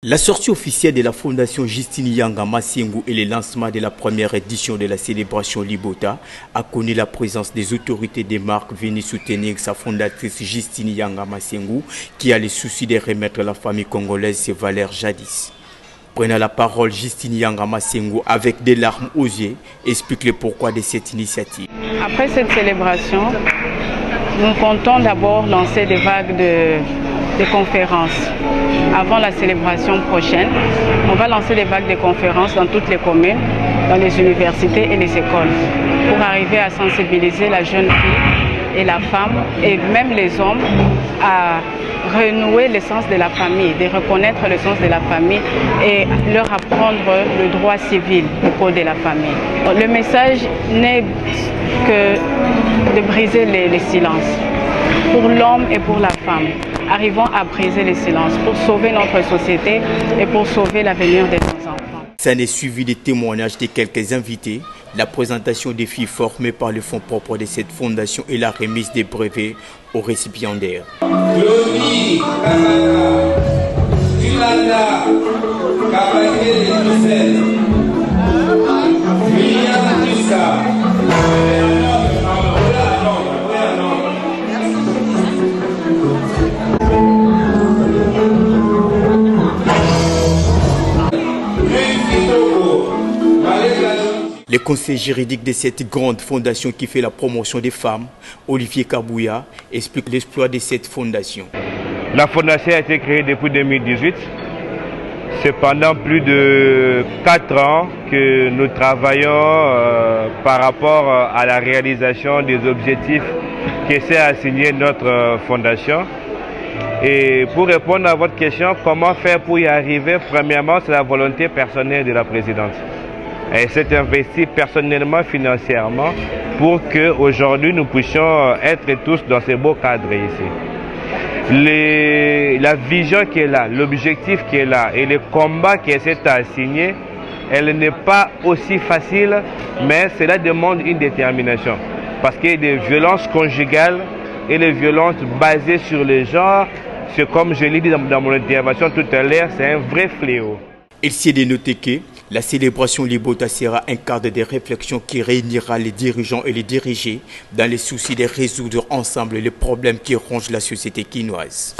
La sortie officielle de la Fondation Justine Yanga Masengo et le lancement de la première édition de la célébration Libota a connu la présence des autorités des marques venues soutenir sa fondatrice Justine Yanga Masengo qui a le souci de remettre la famille congolaise ses valeurs jadis. Prenant la parole, Justine Yanga Masengo, avec des larmes aux yeux, explique le pourquoi de cette initiative. Après cette célébration, nous comptons d'abord lancer des vagues de conférences. Avant la célébration prochaine, on va lancer des vagues de conférences dans toutes les communes, dans les universités et les écoles, pour arriver à sensibiliser la jeune fille et la femme, et même les hommes, à renouer le sens de la famille, de reconnaître le sens de la famille et leur apprendre le droit civil au code de la famille. Le message n'est que de briser les silences pour l'homme et pour la femme. Arrivons à briser les silences pour sauver notre société et pour sauver l'avenir de nos enfants. Ça n'est suivi des témoignages de quelques invités, la présentation des filles formées par le fonds propre de cette fondation et la remise des brevets aux récipiendaires. Le conseil juridique de cette grande fondation qui fait la promotion des femmes, Olivier Kabouya, explique l'exploit de cette fondation. La fondation a été créée depuis 2018. C'est pendant plus de 4 ans que nous travaillons par rapport à la réalisation des objectifs qu'essaie assigner notre fondation. Et pour répondre à votre question, comment faire pour y arriver? Premièrement, c'est la volonté personnelle de la présidente. Elle s'est investie personnellement, financièrement, pour qu'aujourd'hui nous puissions être tous dans ces beaux cadres ici. La vision qui est là, l'objectif qui est là et le combat qui essaie d'assigner, elle n'est pas aussi facile, mais cela demande une détermination. Parce qu'il y a des violences conjugales et les violences basées sur le genre, c'est comme je l'ai dit dans mon intervention tout à l'heure, c'est un vrai fléau. Il s'est de noter que la célébration Libota sera un cadre de réflexion qui réunira les dirigeants et les dirigés dans le souci de résoudre ensemble les problèmes qui rongent la société quinoise.